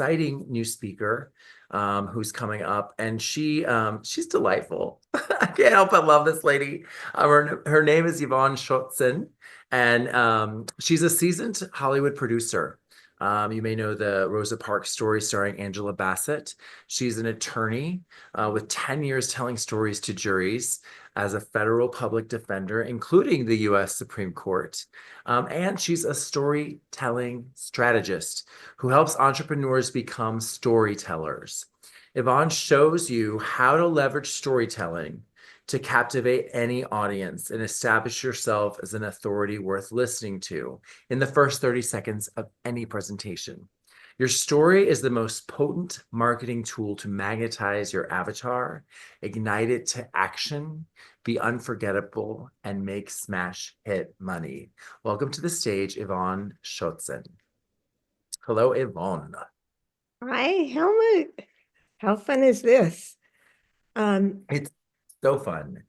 exciting new speaker who's coming up, and she's delightful. I can't help but love this lady. Her name is Yvonne Chotzen, and she's a seasoned Hollywood producer. You may know the Rosa Parks story starring Angela Bassett. She's an attorney with 10 years telling stories to juries as a federal public defender, including the US Supreme Court. And she's a storytelling strategist who helps entrepreneurs become storytellers. Yvonne shows you how to leverage storytelling to captivate any audience and establish yourself as an authority worth listening to in the first 30 seconds of any presentation. Your story is the most potent marketing tool to magnetize your avatar, ignite it to action, be unforgettable, and make smash hit money. Welcome to the stage, Yvonne Chotzen. Hello, Yvonne. Hi, Helmut. How fun is this? Um, It's so fun.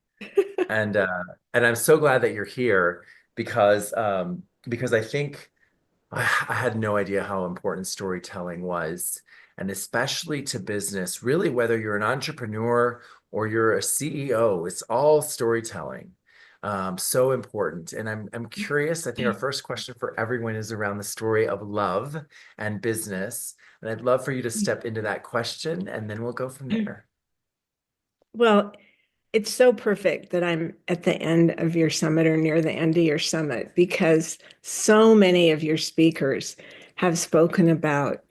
And and I'm so glad that you're here because I think I had no idea how important storytelling was, and especially to business, really, whether you're an entrepreneur or you're a CEO, it's all storytelling. So important. And I'm curious. I think our first question for everyone is around the story of love and business. And I'd love for you to step into that question, and then we'll go from there. well, it's so perfect that I'm at the end of your summit or near the end of your summit because so many of your speakers have spoken about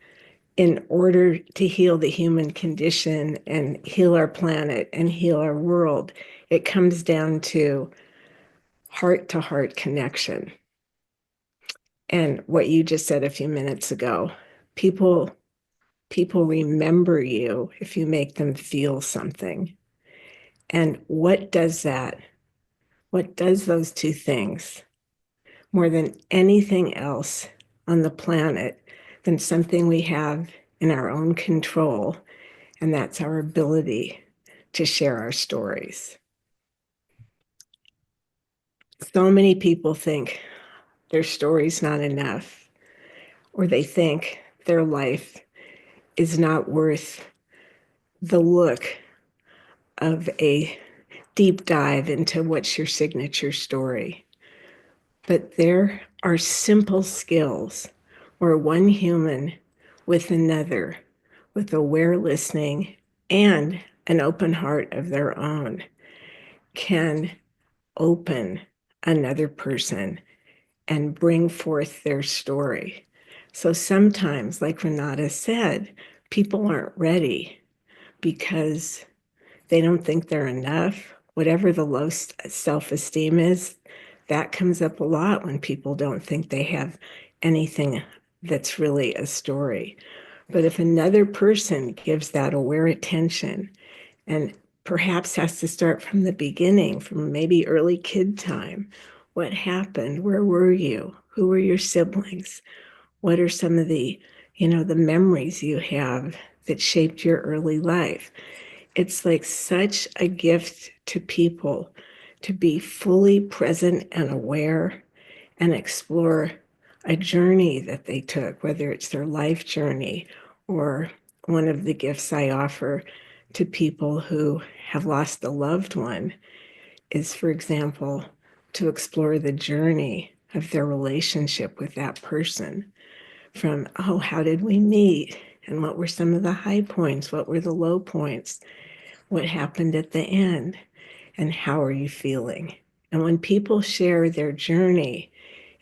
in order to heal the human condition and heal our planet and heal our world, it comes down to heart-to-heart connection. And what you just said a few minutes ago, people people remember you if you make them feel something. And what does that? What does those two things more than anything else on the planet than something we have in our own control? And that's our ability to share our stories. So many people think their story's not enough, or they think their life is not worth the look of a deep dive into what's your signature story. But there are simple skills where one human with another, with aware listening and an open heart of their own, can open another person and bring forth their story. So sometimes, like Renata said, people aren't ready because they don't think they're enough. Whatever the low self-esteem is, that comes up a lot when people don't think they have anything that's really a story. But if another person gives that aware attention and perhaps has to start from the beginning, from maybe early kid time, what happened? Where were you? Who were your siblings? What are some of the memories you have that shaped your early life? It's like such a gift to people to be fully present and aware and explore a journey that they took, whether it's their life journey or one of the gifts I offer to people who have lost a loved one is, for example, to explore the journey of their relationship with that person from, oh, how did we meet? And what were some of the high points? What were the low points? What happened at the end? And how are you feeling? And when people share their journey,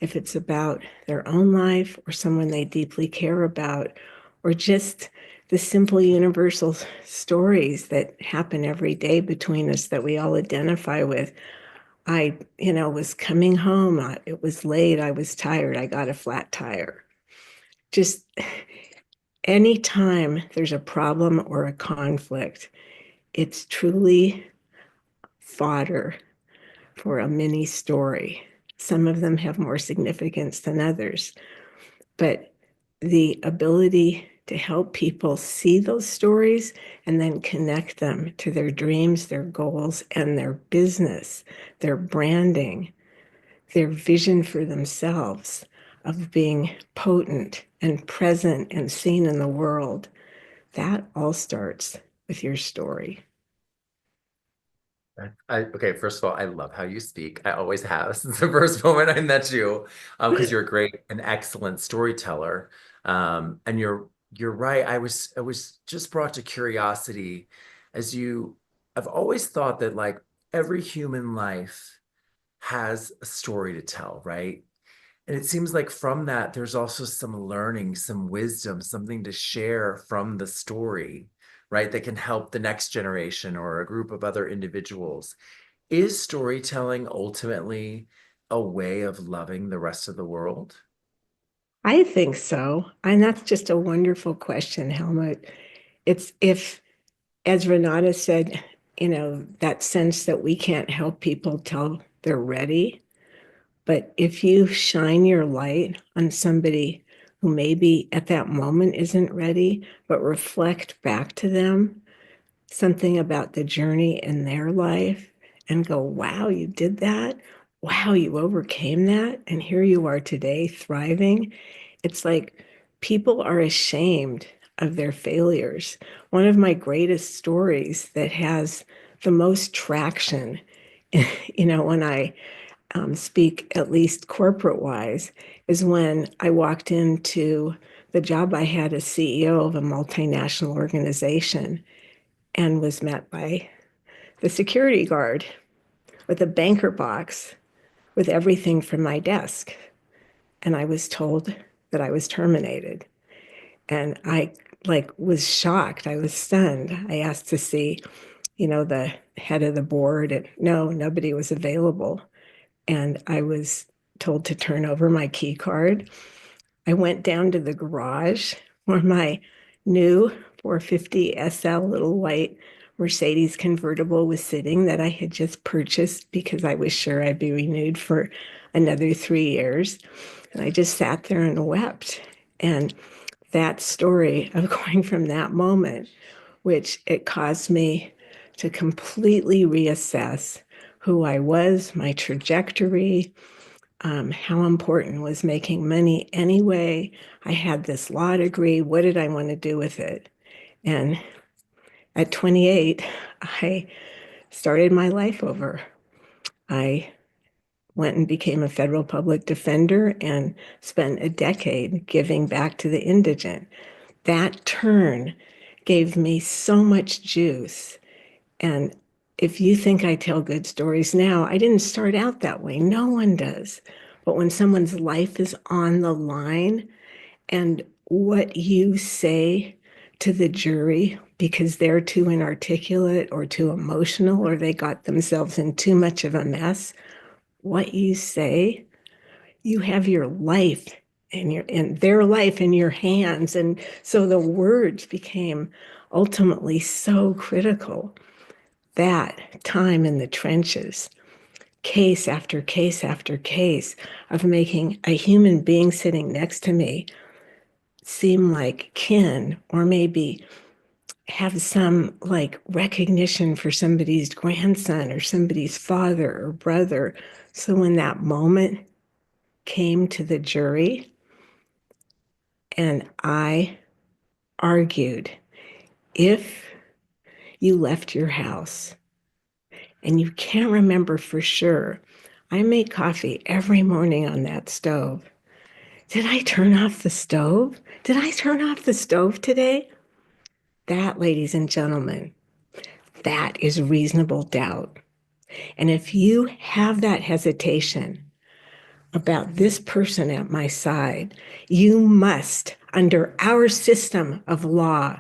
if it's about their own life or someone they deeply care about, or just the simple universal stories that happen every day between us that we all identify with. I was coming home. It was late. I was tired. I got a flat tire. Just anytime there's a problem or a conflict, it's truly fodder for a mini story. Some of them have more significance than others, but the ability to help people see those stories and then connect them to their dreams, their goals, and their business, their branding, their vision for themselves. of being potent and present and seen in the world, that all starts with your story. Okay, first of all, I love how you speak. I always have since the first moment I met you, because you're a great, an excellent storyteller. And you're right. I was just brought to curiosity as you. I've always thought that like every human life has a story to tell, right? And it seems like from that, there's also some learning, some wisdom, something to share from the story, right? That can help the next generation or a group of other individuals. Is storytelling ultimately a way of loving the rest of the world? I think so. And that's just a wonderful question, Helmut. It's if, as Renata said, that sense that we can't help people till they're ready. But if you shine your light on somebody who maybe at that moment isn't ready, but reflect back to them something about the journey in their life and go, wow, you did that. Wow, you overcame that. And here you are today thriving. It's like people are ashamed of their failures. One of my greatest stories that has the most traction, when I speak, at least corporate wise, is when I walked into the job I had as CEO of a multinational organization and was met by the security guard with a banker box with everything from my desk. And I was told that I was terminated. And I was shocked. I was stunned. I asked to see, the head of the board, and no, nobody was available. And I was told to turn over my key card. I went down to the garage where my new 450 SL little white Mercedes convertible was sitting that I had just purchased because I was sure I'd be renewed for another 3 years. And I just sat there and wept. And that story of going from that moment, which it caused me to completely reassess who I was, my trajectory, how important was making money anyway. I had this law degree. What did I want to do with it? And at 28, I started my life over. I went and became a federal public defender and spent a decade giving back to the indigent. That turn gave me so much juice. And if you think I tell good stories now, I didn't start out that way. No one does. But when someone's life is on the line and what you say to the jury because they're too inarticulate or too emotional or they got themselves in too much of a mess, what you say, you have your life and their life in your hands. And so the words became ultimately so critical. That time in the trenches, case after case after case of making a human being sitting next to me seem like kin, or maybe have some like recognition for somebody's grandson or somebody's father or brother. So when that moment came to the jury and I argued, if you left your house and you can't remember for sure, I made coffee every morning on that stove. Did I turn off the stove? Did I turn off the stove today? That, ladies and gentlemen, that is reasonable doubt. And if you have that hesitation about this person at my side, you must, under our system of law,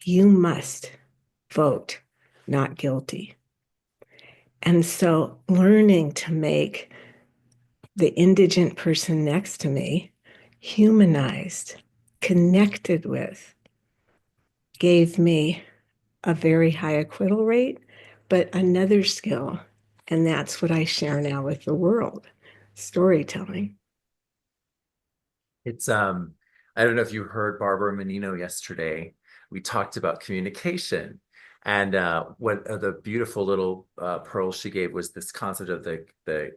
you must vote not guilty. And so learning to make the indigent person next to me humanized, connected with, gave me a very high acquittal rate, but another skill. And that's what I share now with the world, storytelling. It's I don't know if you heard Barbara Menino yesterday. We talked about communication. And what the beautiful little pearl she gave was this concept of the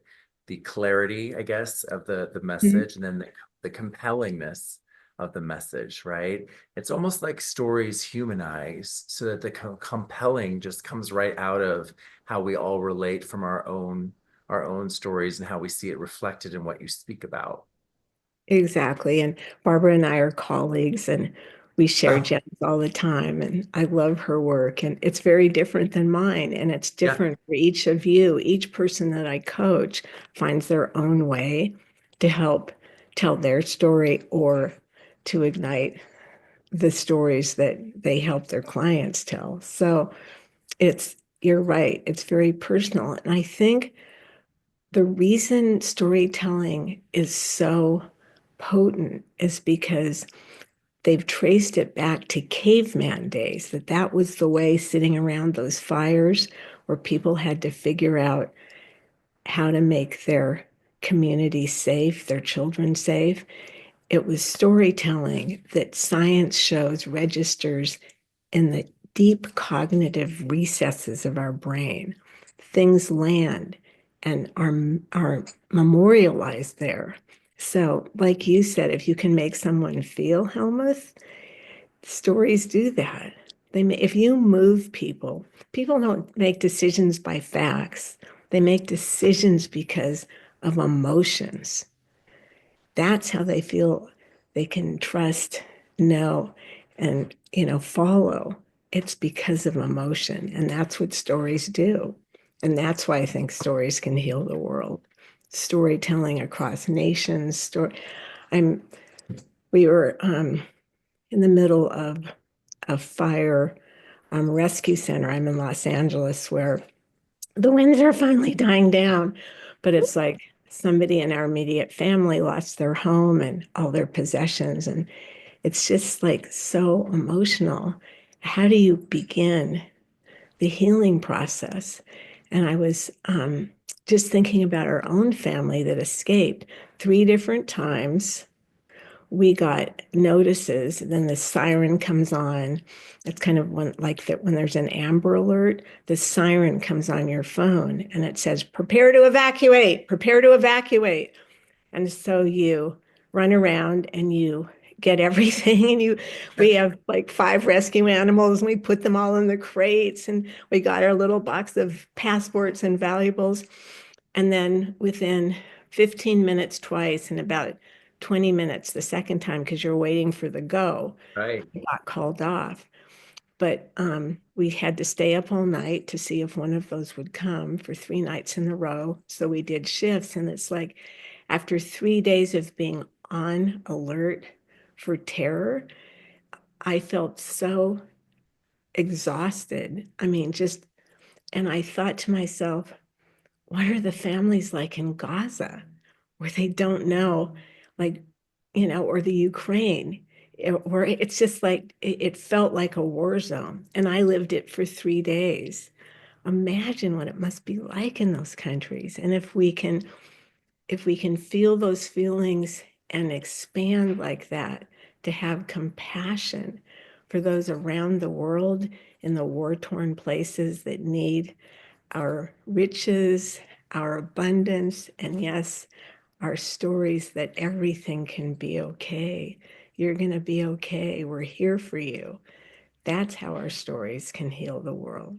the clarity, I guess, of the Mhm. message, and then the compellingness of the message, right? It's almost like stories humanize so that the compelling just comes right out of how we all relate from our own stories and how we see it reflected in what you speak about. Exactly. And Barbara and I are colleagues and we share Oh, gems all the time. And I love her work. And it's very different than mine. And it's yeah, different for each of you. Each person that I coach finds their own way to help tell their story or to ignite the stories that they help their clients tell. So you're right, it's very personal. And I think the reason storytelling is so potent is because they've traced it back to caveman days, that was the way, sitting around those fires where people had to figure out how to make their community safe, their children safe. It was storytelling that science shows registers in the deep cognitive recesses of our brain. Things land and are memorialized there. So, like you said, if you can make someone feel, Helmuth, stories do that. If you move people, people don't make decisions by facts. They make decisions because of emotions. That's how they feel they can trust, know, and follow. It's because of emotion. And that's what stories do. And that's why I think stories can heal the world. Storytelling across nations. I'm we were in the middle of a fire rescue center. I'm in Los Angeles where the winds are finally dying down, but it's like somebody in our immediate family lost their home and all their possessions. And it's just like so emotional. How do you begin the healing process? And I was just thinking about our own family that escaped 3 different times. We got notices, and then the siren comes on. It's kind of like that when there's an Amber Alert, the siren comes on your phone and it says, prepare to evacuate, prepare to evacuate. And so you run around and you get everything and we have like 5 rescue animals and we put them all in the crates and we got our little box of passports and valuables. And then within 15 minutes twice and about 20 minutes the second time, because you're waiting for the go, right. it got called off. But we had to stay up all night to see if one of those would come for 3 nights in a row. So we did shifts. And it's like after 3 days of being on alert for terror, I felt so exhausted. I mean, and I thought to myself, what are the families like in Gaza where they don't know, like, or the Ukraine, where it's just like it felt like a war zone. And I lived it for 3 days. Imagine what it must be like in those countries. And if we can feel those feelings and expand like that, to have compassion for those around the world in the war-torn places that need our riches, our abundance, and yes, our stories that everything can be okay. You're going to be okay. We're here for you. That's how our stories can heal the world.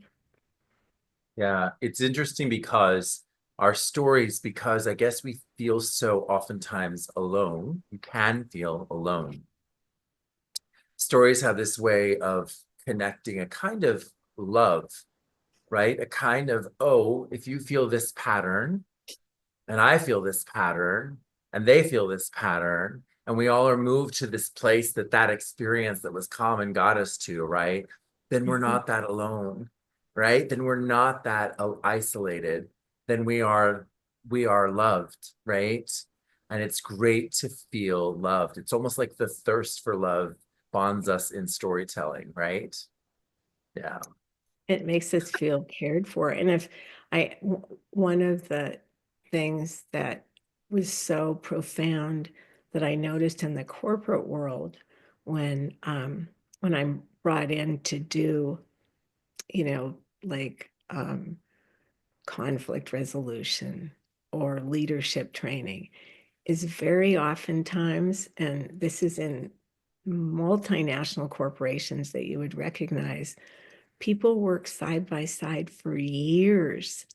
Yeah, it's interesting because our stories, because I guess we feel so oftentimes alone, you can feel alone. Stories have this way of connecting a kind of love, right? A kind of, oh, if you feel this pattern, and I feel this pattern, and they feel this pattern, and we all are moved to this place that that experience that was common got us to, right? Then we're Mhm. not that alone, right? Then we're not that isolated. Then we are loved, right? And it's great to feel loved. It's almost like the thirst for love bonds us in storytelling, right? Yeah. It makes us feel cared for. And one of the things that was so profound that I noticed in the corporate world when I'm brought in to do, like conflict resolution or leadership training is very oftentimes, and this is in multinational corporations that you would recognize, people work side by side for years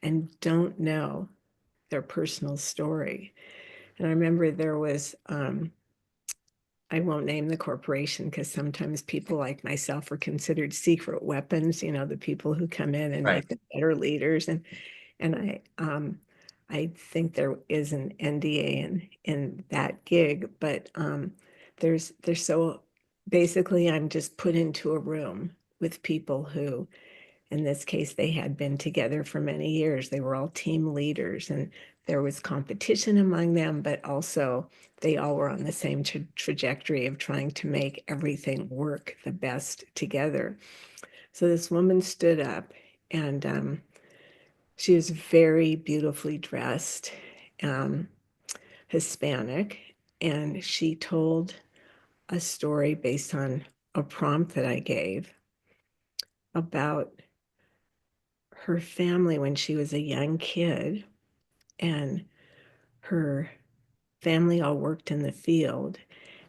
and don't know their personal story. And I remember there was, I won't name the corporation because sometimes people like myself are considered secret weapons, you know, the people who come in and Right. make them better leaders. And I think there is an NDA in that gig, but there's so basically I'm just put into a room with people who, in this case, they had been together for many years. They were all team leaders, and there was competition among them, but also they all were on the same trajectory of trying to make everything work the best together. So this woman stood up, and she was very beautifully dressed, um, Hispanic, and she told a story based on a prompt that I gave about her family when she was a young kid, and her family all worked in the field,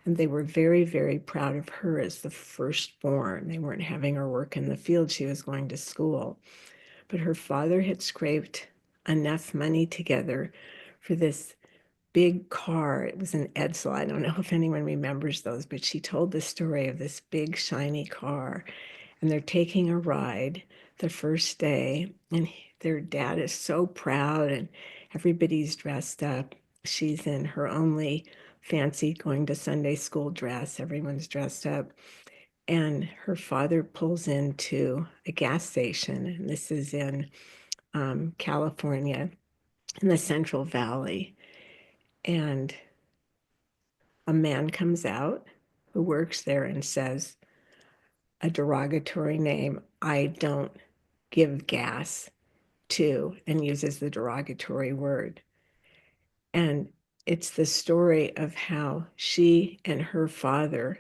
and they were very, very proud of her as the firstborn. They weren't having her work in the field, she was going to school. But her father had scraped enough money together for this big car. It was an Edsel. I don't know if anyone remembers those, but she told the story of this big, shiny car. And they're taking a ride the first day, and their dad is so proud, and everybody's dressed up. She's in her only fancy going to Sunday school dress. Everyone's dressed up. And her father pulls into a gas station, and this is in California, in the Central Valley. And a man comes out who works there and says a derogatory name, I don't give gas to, and uses the derogatory word. And it's the story of how she and her father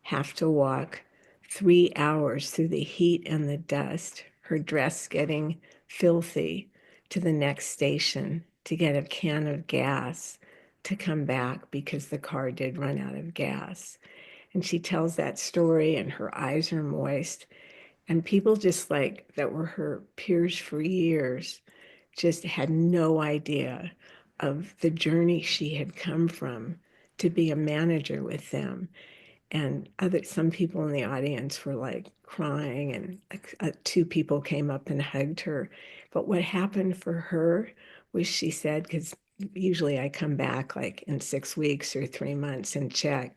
have to walk 3 hours through the heat and the dust, her dress getting filthy, to the next station to get a can of gas to come back because the car did run out of gas. And she tells that story, and her eyes are moist. And people just like that were her peers for years just had no idea of the journey she had come from to be a manager with them. And some people in the audience were like crying, and two people came up and hugged her. But what happened for her was, she said, because usually I come back like in 6 weeks or 3 months and check,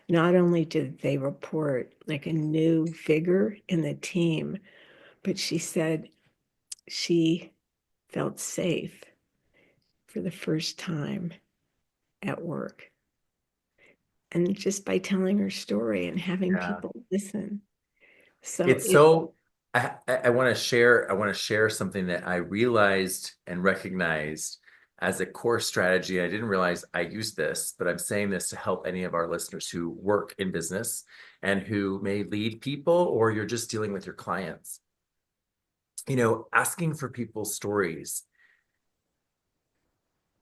not only did they report like a new vigor in the team, but she said she felt safe for the first time at work. And just by telling her story and having Yeah. people listen. So It's it, so I want to share something that I realized and recognized as a core strategy. I didn't realize I used this, but I'm saying this to help any of our listeners who work in business and who may lead people, or you're just dealing with your clients. You know, asking for people's stories,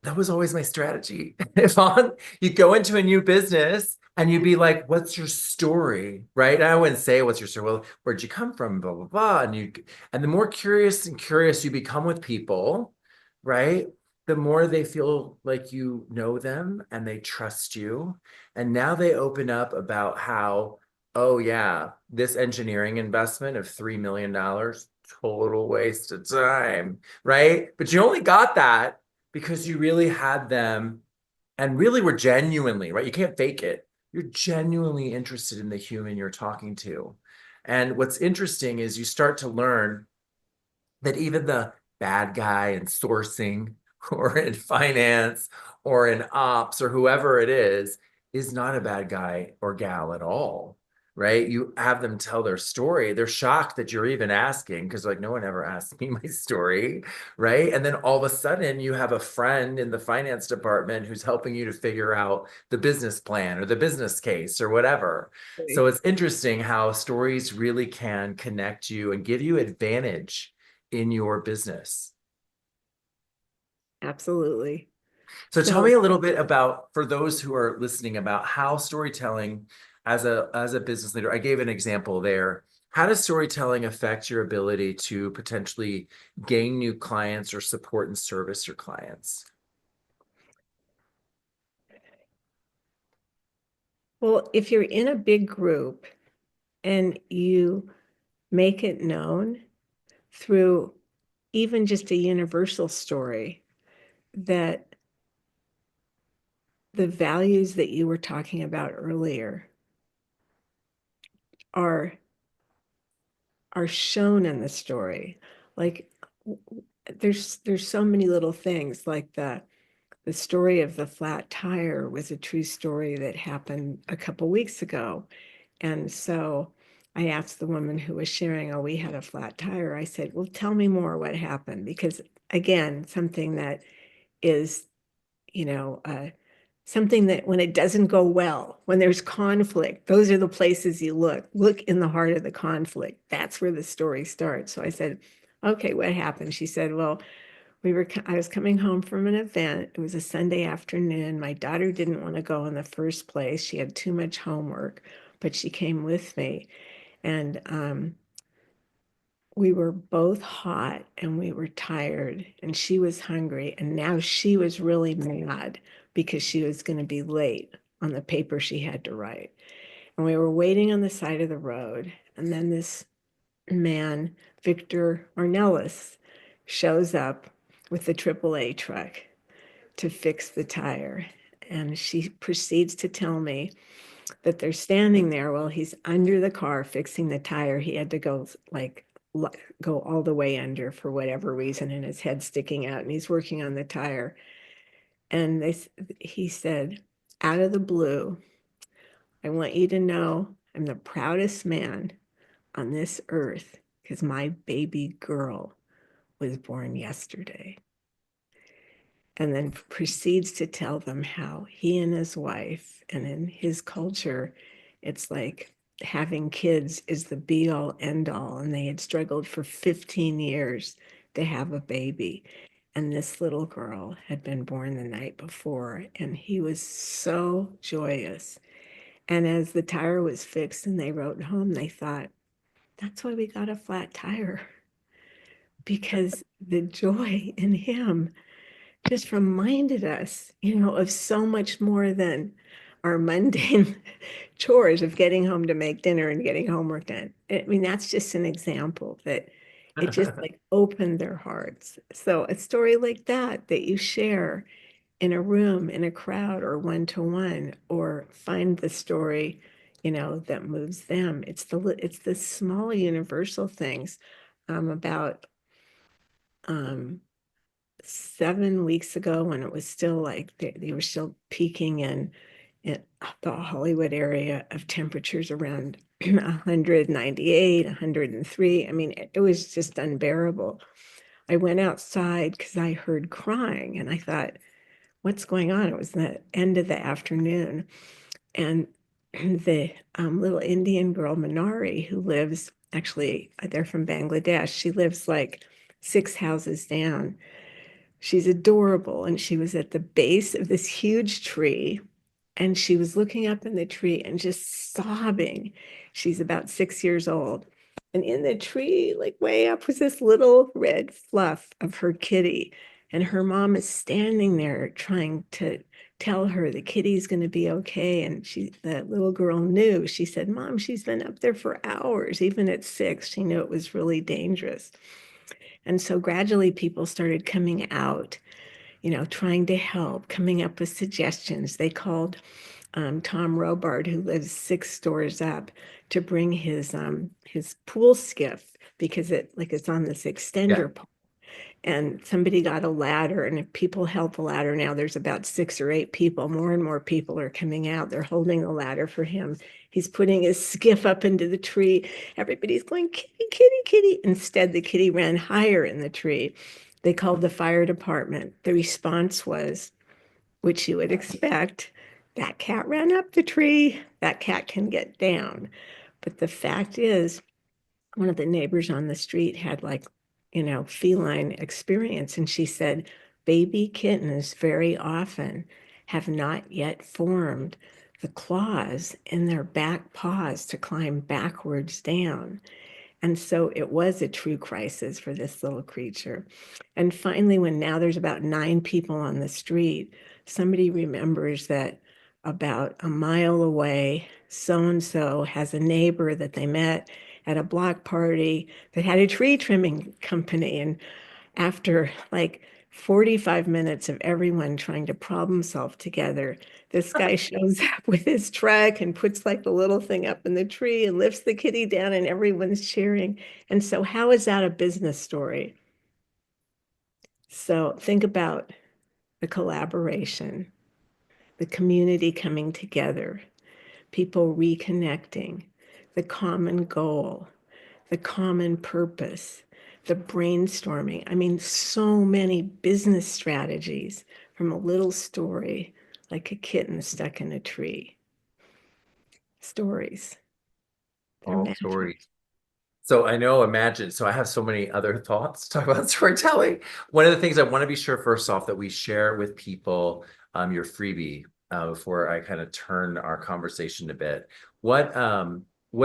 that was always my strategy. Yvonne, you go into a new business and you'd be like, what's your story? Right. And I wouldn't say, what's your story? Well, where'd you come from? Blah, blah, blah. And the more curious you become with people, right? The more they feel like you know them and they trust you. And now they open up about how, oh yeah, this engineering investment of $3 million, total waste of time. Right. But you only got that because you really had them and really were genuinely, right? You can't fake it. You're genuinely interested in the human you're talking to. And what's interesting is you start to learn that even the bad guy in sourcing or in finance or in ops or whoever it is not a bad guy or gal at all. Right? You have them tell their story. They're shocked that you're even asking because, like, no one ever asked me my story. Right. And then all of a sudden, you have a friend in the finance department who's helping you to figure out the business plan or the business case or whatever. So it's interesting how stories really can connect you and give you advantage in your business. Absolutely. So tell So, me a little bit about, for those who are listening, about how storytelling as a business leader, I gave an example there. How does storytelling affect your ability to potentially gain new clients or support and service your clients? well, if you're in a big group and you make it known through even just a universal story that the values that you were talking about earlier are are shown in the story. Like there's so many little things, like the story of the flat tire was a true story that happened a couple weeks ago. And so I asked the woman who was sharing, oh, we had a flat tire. I said, well, tell me more what happened. Because again, something that is, you know, something that when it doesn't go well, when there's conflict, those are the places you look. Look in the heart of the conflict. That's where the story starts. So I said, okay, what happened? She said, well, I was coming home from an event. It was a Sunday afternoon. My daughter didn't want to go in the first place. She had too much homework, but she came with me. And we were both hot and we were tired, and she was hungry. And now she was really mad because she was going to be late on the paper she had to write. And we were waiting on the side of the road. And then this man, Victor Ornelas, shows up with the AAA truck to fix the tire. And she proceeds to tell me that they're standing there while he's under the car fixing the tire. He had to go go all the way under for whatever reason, and his head sticking out, and he's working on the tire. And he said, out of the blue, I want you to know I'm the proudest man on this earth because my baby girl was born yesterday. And then proceeds to tell them how he and his wife, and in his culture, it's like having kids is the be all end all. And they had struggled for 15 years to have a baby. And this little girl had been born the night before. And he was so joyous. And as the tire was fixed and they wrote home, they thought, that's why we got a flat tire, because the joy in him just reminded us, of so much more than our mundane chores of getting home to make dinner and getting homework done. I mean, that's just an example that it just like opened their hearts. So a story like that you share in a room, in a crowd, or one to one, or find the story, that moves them. It's the small universal things about um, 7 weeks ago, when it was still like they were still peaking in the Hollywood area of temperatures around 198, 103. I mean, it was just unbearable. I went outside because I heard crying and I thought, what's going on? It was the end of the afternoon. And the little Indian girl, Minari, who lives actually, they're from Bangladesh. She lives like 6 houses down. She's adorable. And she was at the base of this huge tree, and she was looking up in the tree and just sobbing. She's about 6 years old. And in the tree, like way up, was this little red fluff of her kitty. And her mom is standing there trying to tell her the kitty's going to be okay. And the little girl knew. She said, Mom, she's been up there for hours. Even at 6, she knew it was really dangerous. And so gradually people started coming out, trying to help, coming up with suggestions. They called Tom Robard, who lives 6 doors up, to bring his pool skiff because it's on this Yeah. extender pole. And somebody got a ladder, and if people held the ladder, now there's about 6 or 8 people. More and more people are coming out. They're holding the ladder for him. He's putting his skiff up into the tree. Everybody's going, kitty, kitty, kitty. Instead, the kitty ran higher in the tree. They called the fire department. The response was, which you would expect, that cat ran up the tree. That cat can get down. But the fact is, one of the neighbors on the street had feline experience. And she said, baby kittens very often have not yet formed the claws in their back paws to climb backwards down. And so it was a true crisis for this little creature. And finally, when now there's about 9 people on the street, somebody remembers that about a mile away, so and so has a neighbor that they met at a block party that had a tree trimming company. And after like 45 minutes of everyone trying to problem solve together, this guy shows up with his truck and puts like the little thing up in the tree and lifts the kitty down, and everyone's cheering. And so, how is that a business story? So, think about the collaboration, the community coming together, people reconnecting, the common goal, the common purpose, the brainstorming. I mean, so many business strategies from a little story like a kitten stuck in a tree. Stories, they're All magic. stories. So I know, imagine. So I have so many other thoughts to talk about storytelling. One of the things I want to be sure, first off, that we share with people your freebie before I kind of turn our conversation a bit. What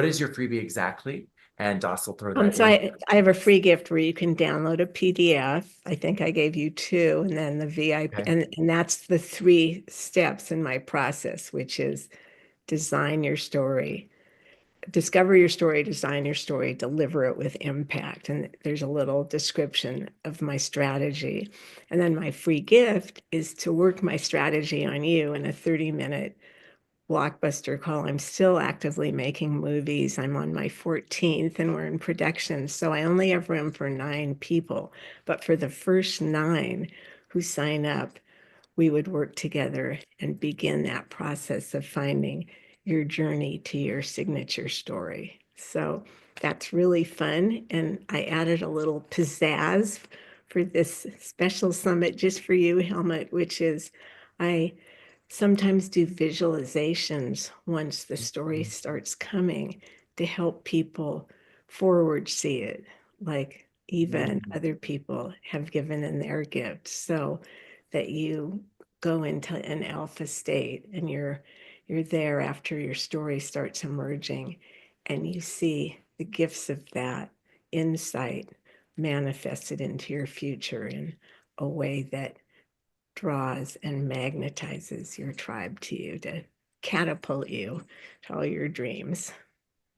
is your freebie exactly? And Dos will throw that So in. I have a free gift where you can download a PDF. I think I gave you two, and then the VIP, Okay. and that's the 3 steps in my process, which is design your story, discover your story, design your story, deliver it with impact. And there's a little description of my strategy. And then my free gift is to work my strategy on you in a 30-minute blockbuster call. I'm still actively making movies. I'm on my 14th and we're in production. So I only have room for 9 people. But for the first 9 who sign up, we would work together and begin that process of finding your journey to your signature story. So that's really fun. And I added a little pizzazz for this special summit just for you, Helmut, which is I sometimes do visualizations once the story starts coming to help people forward see it, like even Mm. other people have given in their gifts, so that you go into an alpha state and you're there after your story starts emerging and you see the gifts of that insight manifested into your future in a way that draws and magnetizes your tribe to you to catapult you to all your dreams.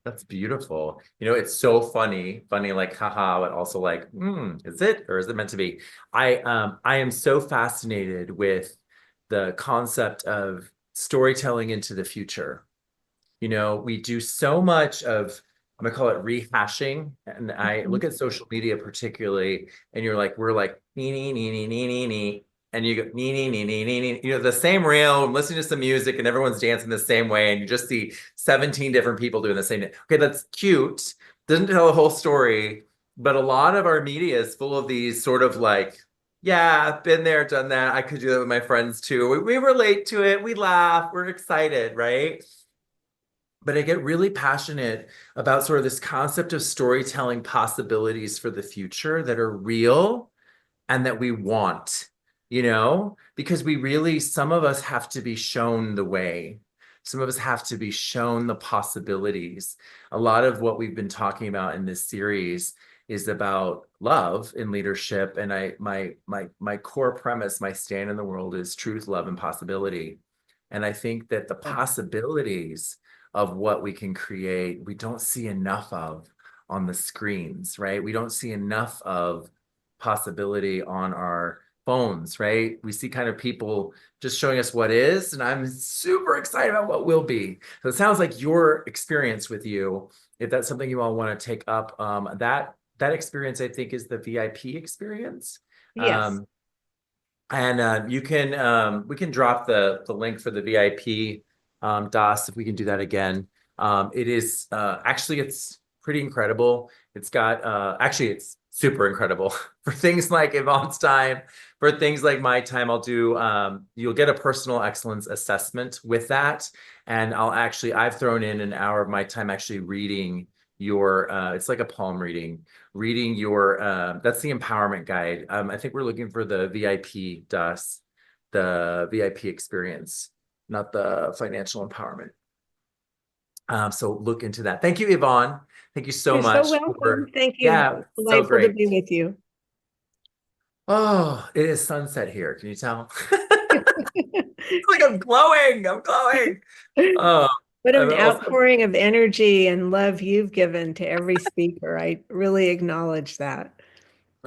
That's beautiful. It's so funny, like haha, but also like, is it or is it meant to be? I am so fascinated with the concept of storytelling into the future. We do so much of, I'm gonna call it rehashing. And I look at social media particularly, and we're like, nee, nee, nee, nee, nee, nee, nee. And you go, nee, nee, nee, nee, nee, nee. The same reel, listening to some music, and everyone's dancing the same way. And you just see 17 different people doing the same thing. Okay, that's cute. Doesn't tell a whole story. But a lot of our media is full of these sort of like, yeah, been there, done that. I could do that with my friends too. We relate to it. We laugh. We're excited, right? But I get really passionate about sort of this concept of storytelling possibilities for the future that are real and that we want, because some of us have to be shown the way. Some of us have to be shown the possibilities. A lot of what we've been talking about in this series is about love in leadership. And my core premise, my stand in the world is truth, love, and possibility. And I think that the possibilities of what we can create, we don't see enough of on the screens, right? We don't see enough of possibility on our phones, right? We see kind of people just showing us what is, and I'm super excited about what will be. So it sounds like your experience with you, if that's something you all want to take up, that experience, I think, is the VIP experience. Yes. Um, and we can drop the link for the VIP DOS if we can do that again. It is actually it's pretty incredible. It's got actually it's super incredible for things like Yvonne's time, for things like my time. I'll do you'll get a personal excellence assessment with that, and I've thrown in an hour of my time actually reading your it's like a palm reading, reading your that's the empowerment guide. I think we're looking for the VIP DUS, the VIP experience, not the financial empowerment. So look into that. Thank you, Yvonne. Thank you so You're so much welcome. for, Thank you. yeah, so Delightful to be great. with you. Oh, it is sunset here. Can you tell? Like I'm glowing. I'm glowing. Oh, What I'm an also, outpouring of energy and love you've given to every speaker. I really acknowledge that.